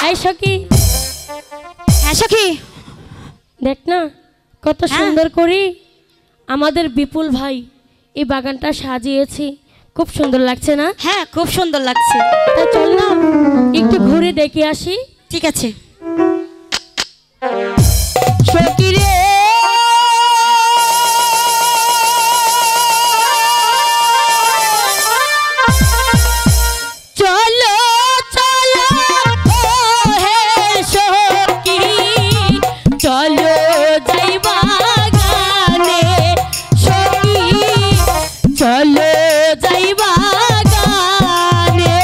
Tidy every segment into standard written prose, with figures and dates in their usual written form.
এই সখী, হ্যাঁ সখী, দেখ না কত সুন্দর করে আমাদের বিপুল ভাই এই বাগানটা সাজিয়েছে, খুব সুন্দর লাগছে না? হ্যাঁ খুব সুন্দর লাগছে। তা চল না একটু ঘুরে দেখে আসি। ঠিক আছে সখী রে, চলো চলো ও হে সখী, চলো যাই বাগানে সখী, চলো যাই বাগানে।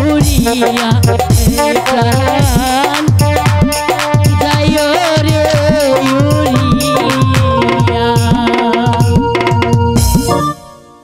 উড়িয়া প্রাণ